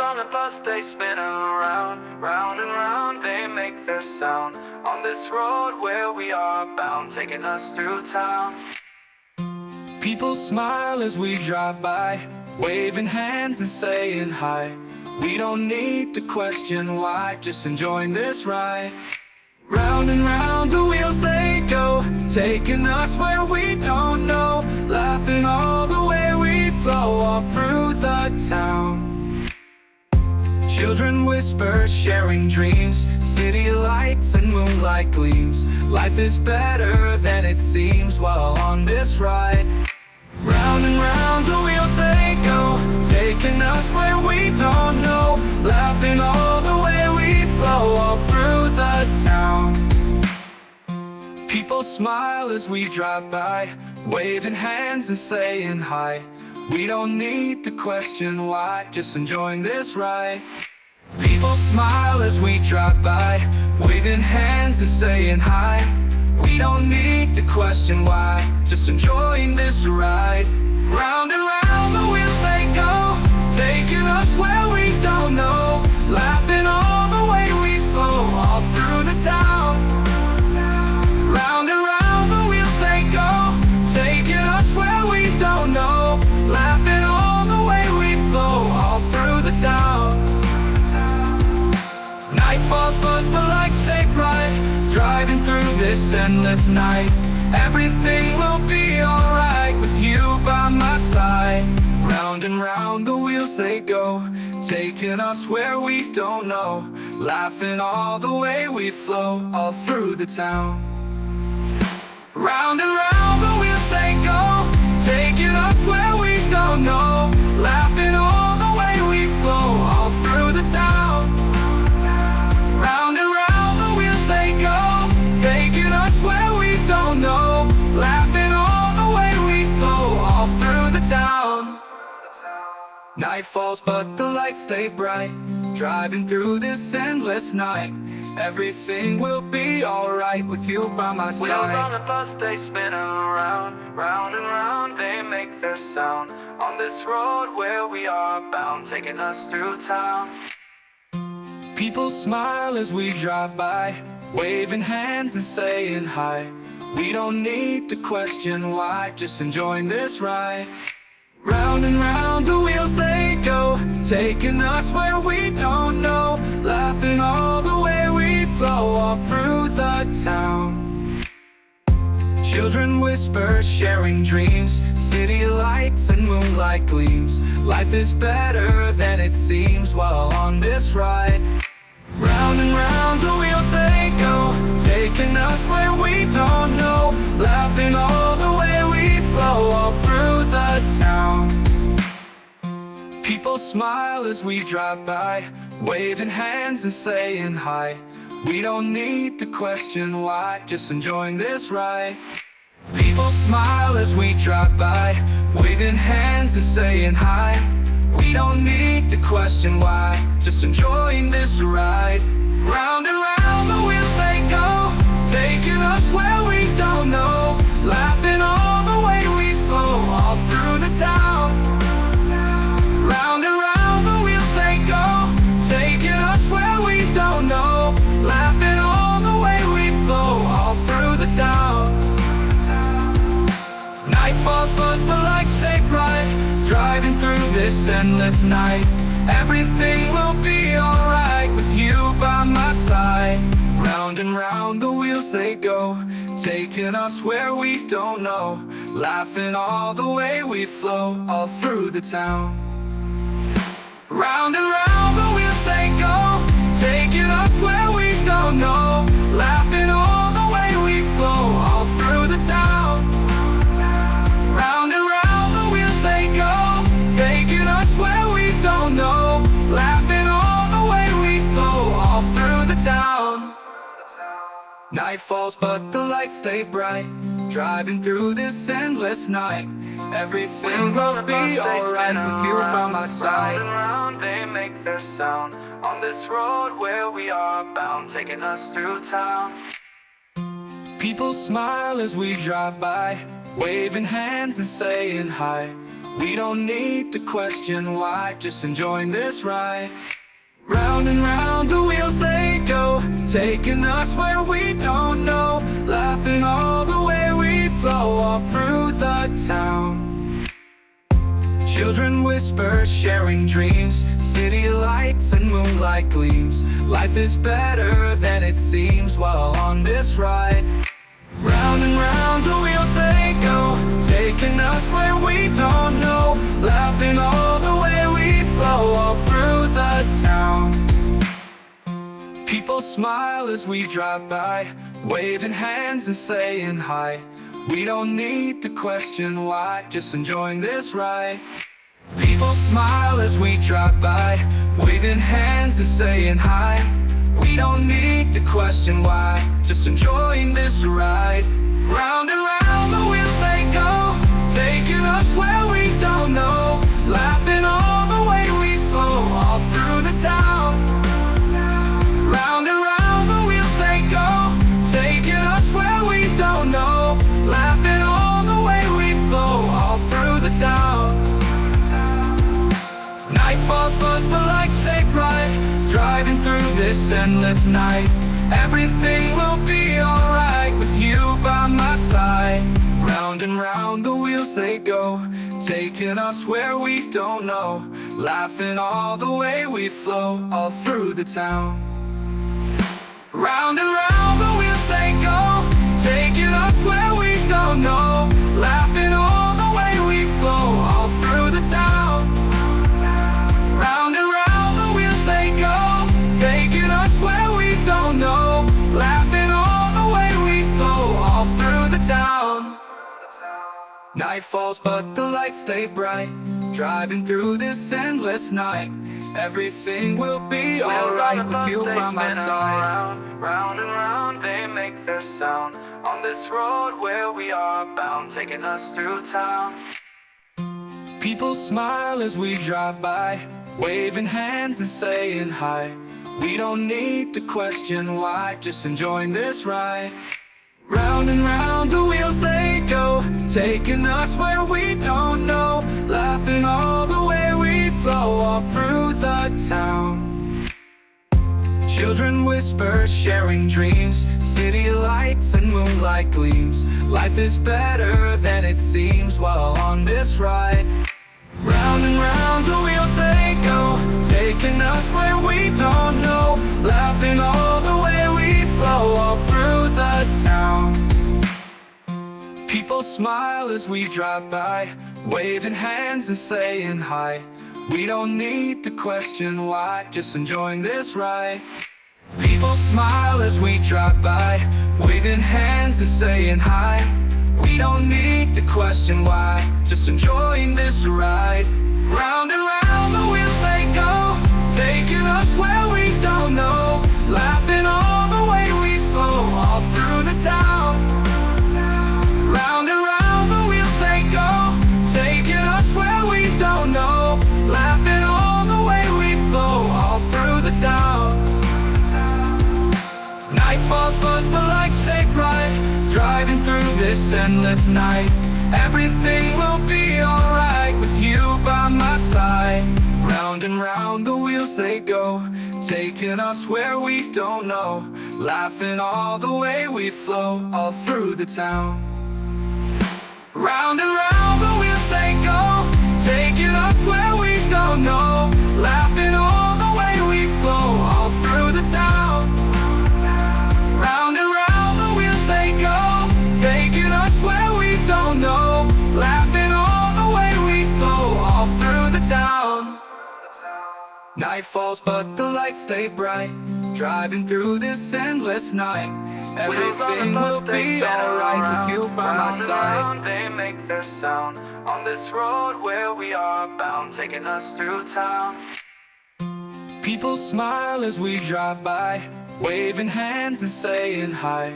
on the bus, they spin around, round and round, they make their sound. On this road where we are bound, taking us through town. People smile as we drive by, waving hands and saying hi. We don't need to question why, just enjoying this ride. Round and round the wheels they go, taking us where we don't know, laughing all the way we flow, all through the town. Children whisper, sharing dreams, city lights and moonlight gleams. Life is better than it seems while on this ride. Round and round the wheels they go, taking us where we don't know, laughing all the way we flow, all through the town. People smile as we drive by, waving hands and saying hi. We don't need to question why, just enjoying this ride. People smile as we drive by, waving hands and saying hi. We don't need to question why, just enjoying this ride. Round and round the wheels they go, taking us where we don't know, laughing all the way we flow, all through the town. Round and round the wheels they go, taking us where we don't know, laughing all the way we flow, all through the town. Night falls but the lights stay bright, driving through this endless night. Everything will be alright with you by my side. Round and round the wheels they go, taking us where we don't know, laughing all the way we flow, all through the town. Round and round the wheels they go, taking us where we don't know, laughing all the way we flow, all through the town. Round and round the wheels they go, taking us where we don't know, laughing all the way we flow, all through the town. Night falls but the lights stay bright, driving through this endless night. Everything will be alright with you by my side. Wheels on the bus, they spin around, round and round, they make their sound. On this road where we are bound, taking us through town. People smile as we drive by, waving hands and saying hi. We don't need to question why, just enjoying this ride. Round and round the wheels they go, taking us where we don't know, laughing all the way we flow, all through the town. Children whisper, sharing dreams, city lights and moonlight gleams. Life is better than it seems while on this ride. Round and round the wheels they go, taking us where we don't know, laughing all the way we flow, all through the town. People smile as we drive by, waving hands and saying hi. We don't need to question why, just enjoying this ride. People smile as we drive by, waving hands and saying hi. We don't need to question why, just enjoying this ride. Round and round the wheels they go, taking us where we don't know, laughing all the way we flow, all through the town. Round and round the wheels they go, taking us where we don't know, laughing all the way we flow, all through the town. Night falls but the lights stay bright, driving through this endless night. Everything will be alright with you by my side. Round and round the wheels they go, taking us where we don't know, laughing all the way we flow, all through the town. Round and round the wheels they go, taking us where we don't know, laughing all the way we flow, all through the town. Round and round the wheels they go, taking us where we don't know, laughing all the way we flow, all through the town. Night falls but the lights stay bright, driving through this endless night. Everything will be alright with you by my side. Round and round they make their sound, on this road where we are bound, taking us through town. People smile as we drive by, waving hands and saying hi. We don't need to question why, just enjoying this ride. Round and round the wheels they go, taking us where we don't know, laughing all the way we flow all through the town. Children whisper, sharing dreams, city lights and moonlight gleams. Life is better than it seems while on this ride. Round and round the wheels they go, taking us where we don't know, laughing all the way we flow all through the town. People smile as we drive by, waving hands and saying hi. We don't need to question why, just enjoying this ride. People smile as we drive by, waving hands and saying hi. We don't need to question why, just enjoying this ride. Round and round the wheels they go, taking us where we don't know, laughing all the way we flow all through the town. Round and round the wheels they go, taking us where we don't know, laughing all the way we flow all through the town. Night falls but the lights stay bright, driving through this endless night. Everything will be alright with you by my side. Round and round the wheels they go, taking us where we don't know, laughing all the way we flow all through the town. Round and round the wheels they go, taking us where we don't know, laughing all the way we flow all through the town. Round and round the wheels they go, taking us where we don't know, laughing all the way we flow all through the town. Night falls but the lights stay bright, driving through this endless night. Everything will be alright with you by my side. Round and round they make their sound, on this road where we are bound, taking us through town. People smile as we drive by, waving hands and saying hi. We don't need to question why, just enjoying this ride. Round and round the wheels they go, taking us where we don't know, laughing all the way we flow all through the town. Children whisper, sharing dreams, city lights and moonlight gleams. Life is better than it seems while on this ride. Round and round the wheels they go, taking us where we don't know, laughing all the way we flow all through the town. People smile as we drive by, waving hands and saying hi. We don't need to question why, just enjoying this ride. People smile as we drive by, waving hands and saying hi. We don't need to question why, just enjoying this ride. Round and round the wheels they go, taking us where we don't know, laughing all the way we flow all through the town. Round and round the wheels they go, taking us where we don't know, laughing all the way we flow all through the town. Night falls but the lights stay bright, driving through this endless night. Everything will be alright with you by my side. Round and round the wheels they go, taking us where we don't know, laughing all the way we flow all through the town. Round and round the wheels they go, taking us where we don't know, laughing all the way we flow all through the town. Round and round the wheels they go, taking us where we don't know, laughing all the way we flow all through the town. Night falls but the lights stay bright, driving through this endless night. Everything will be alright with you by my side. They make their sound, on this road where we are bound, taking us through town. People smile as we drive by, waving hands and saying hi.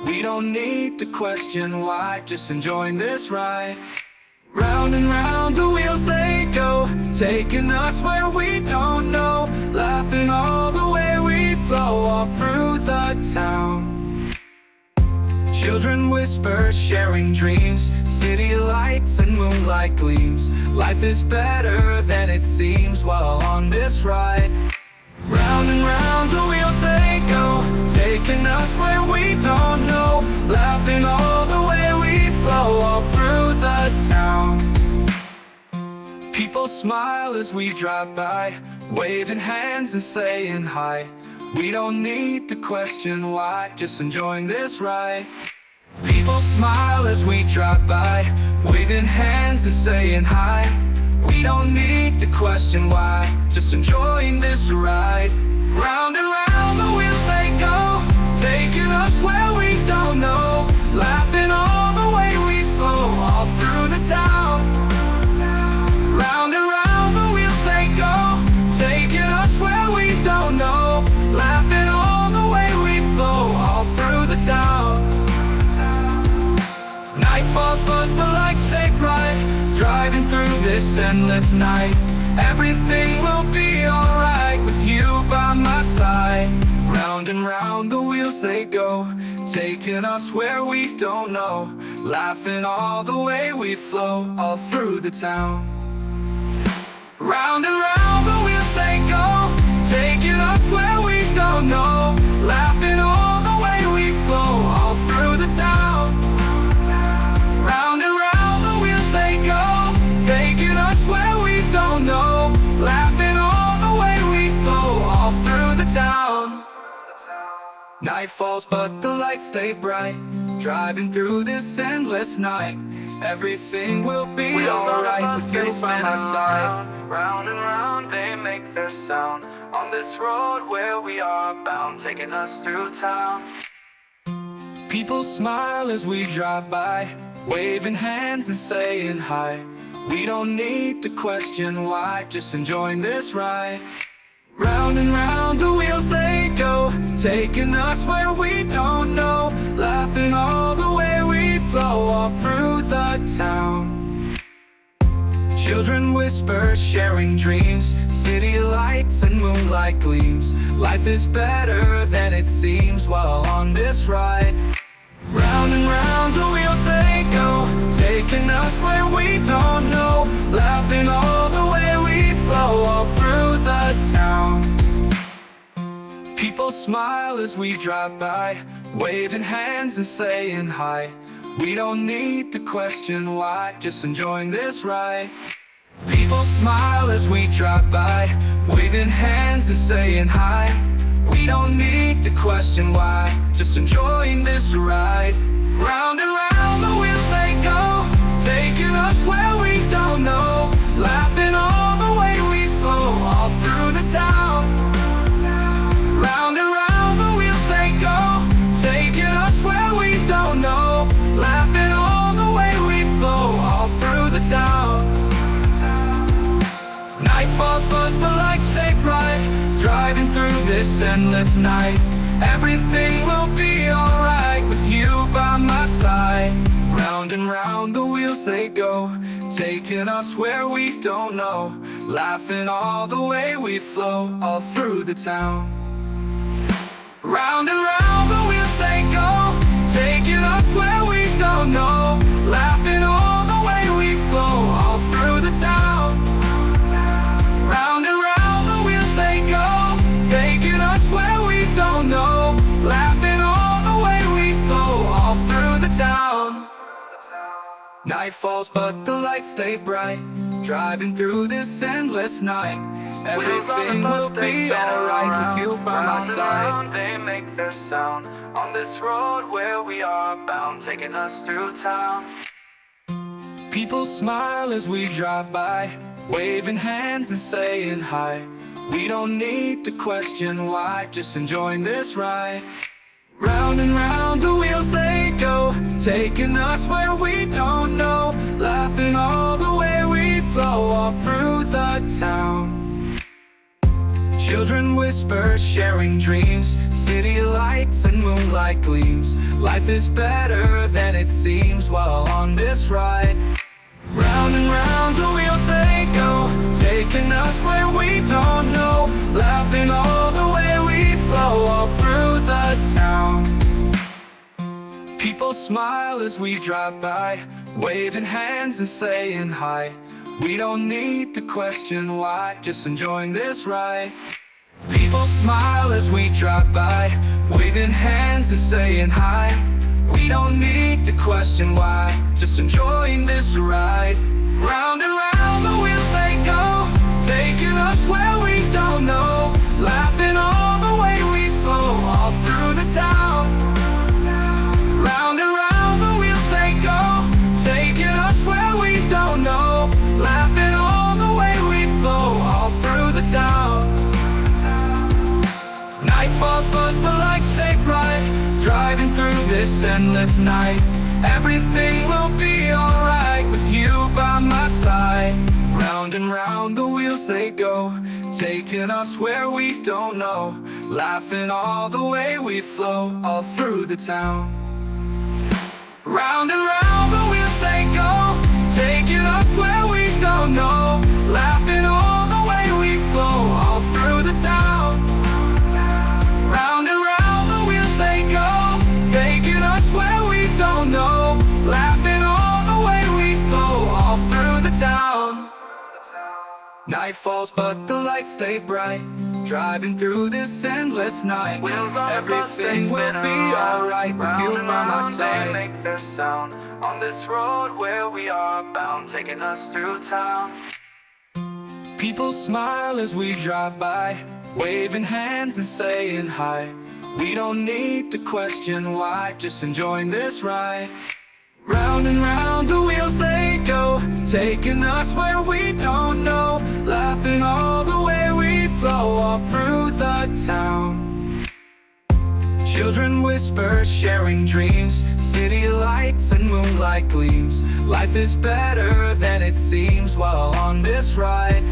We don't need to question why, just enjoying this ride. Round and round the wheels they go, taking us where we don't know, laughing all the way we flow all through the town. Children whisper, sharing dreams, city lights and moonlight gleams. Life is better than it seems while on this ride. Round and round the wheels they go, taking us where we don't know. Laughing all the way we flow, all through the town. People smile as we drive by, waving hands and saying hi. We don't need to question why, just enjoying this ride. People smile as we drive by, waving hands and saying hi. We don't need to question why, just enjoying this ride. Round and round the wheels they go, taking us where we don't know. Laughing all the way we flow, all through the town. Round and round the wheels they go, taking us where we don't know. Laughing all the way we flow, all through the town. Night falls but the lights stay bright, driving through this endless night. Everything will be alright with you by my side. Round and round the wheels they go, taking us where we don't know. Laughing all the way we flow, all through the town. Round and round the wheels they go, taking us where we don't know. Laughing all the way we flow, all through the town. Round and round the wheels they go, taking us where we don't know. Laughing all the way we flow, all through the town. Night falls but the lights stay bright, driving through this endless night. Everything will be alright with you by my side. Round and round they make their sound, on this road where we are bound, taking us through town. People smile as we drive by, waving hands and saying hi. We don't need to question why, just enjoying this ride. Round and round the wheels they go, taking us where we don't know. Laughing all the way we flow, all through the town. Children whisper, sharing dreams, city lights and moonlight gleams. Life is better than it seems while on this ride. Round and round the wheels they go, taking us where we don't know. Laughing all the way we flow, all through the town. People smile as we drive by, waving hands and saying hi. We don't need to question why, just enjoying this ride. People smile as we drive by, waving hands and saying hi. We don't need to question why, just enjoying this ride. Round and round the wheels they go, taking us where we don't know. Laughing all the way we flow, all through the town. Round and round the wheels they go, taking us where we don't know. Laughing all the way we flow, all through the town. Night falls but the lights stay bright, driving through this endless night. Everything will be alright with you by my side. Round and round the wheels they go, taking us where we don't know. Laughing all the way we flow, all through the town. Round and round the wheels they go, taking us where we don't know. Laughing all the way we flow, all through the town. Round and round the wheels they go, taking us where we don't know. Laughing all the way we flow, all through the town. Night falls but the lights stay bright, driving through this endless night. Everything will be alright with you by my side. They make their sound, on this road where we are bound, taking us through town. People smile as we drive by, waving hands and saying hi. We don't need to question why, just enjoying this ride. Round and round the wheels they go, taking us where we don't know. Laughing all the way we flow, all through the town. Children whisper, sharing dreams, city lights and moonlight gleams. Life is better than it seems while on this ride. Round and round the wheels they go, taking us where we don't know. Laughing all the way we flow, all through the town. People People smile as we drive by, waving hands and saying hi. We don't need to question why, just enjoying this ride. People smile as we drive by, waving hands and saying hi. We don't need to question why, just enjoying this ride. Round and round the wheels they go, taking us where we don't know. Laughing all the way we flow, all through the town. Round and round the wheels they go, taking us where we don't know. Laughing all the way we flow, all through the town. Night falls but the lights stay bright, driving through this endless night. Everything will be alright with you by my side. Round and round the wheels they go, taking us where we don't know. Laughing all the way we flow, all through the town. Round and round the wheels they go, taking us where we don't know. Laughing all the way we flow, all through the town. Round and round the wheels they go, taking us where we don't know. Laughing all the way we flow, all through the town. Night falls but the lights stay bright, driving through this endless night. Everything will be alright with you by my side. They make their sound on this road where we are bound, taking us through town. People smile as we drive by, waving hands and saying hi. We don't need to question why, just enjoying this ride. Round and round the wheels they go, taking us where we don't know. Laughing all the way we flow, all through the town. Children whisper, sharing dreams, city lights and moonlight gleams. Life is better than it seems while on this ride.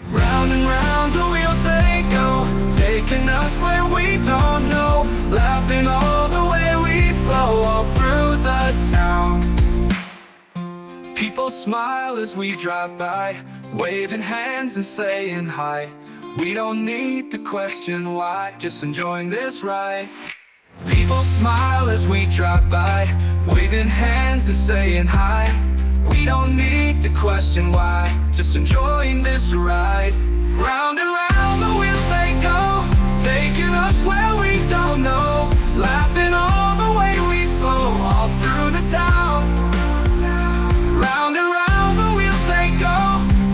Round and round the wheels they go, taking us where we don't know. Laughing all the way we flow, all through the town. People smile as we drive by, waving hands and saying hi. We don't need to question why, just enjoying this ride. People smile as we drive by, waving hands and saying hi. We don't need to question why, just enjoying this ride. Round and round the wheels they go, taking us where we don't know. Laughing all the way we flow, all through the town. Round and round the wheels they go,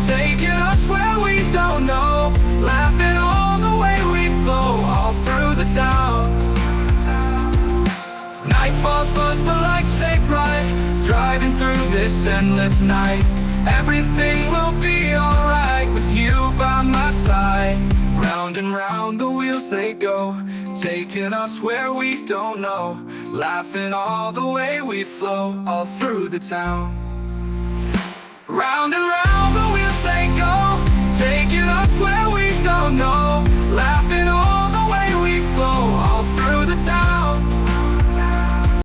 taking us where we don't know. Laughing all the way we flow, all through the town. Night falls but the lights stay bright, driving through this endless night. Everything will be alright with you by my side. Round and round the wheels they go, taking us where we don't know. Laughing all the way we flow, all through the town.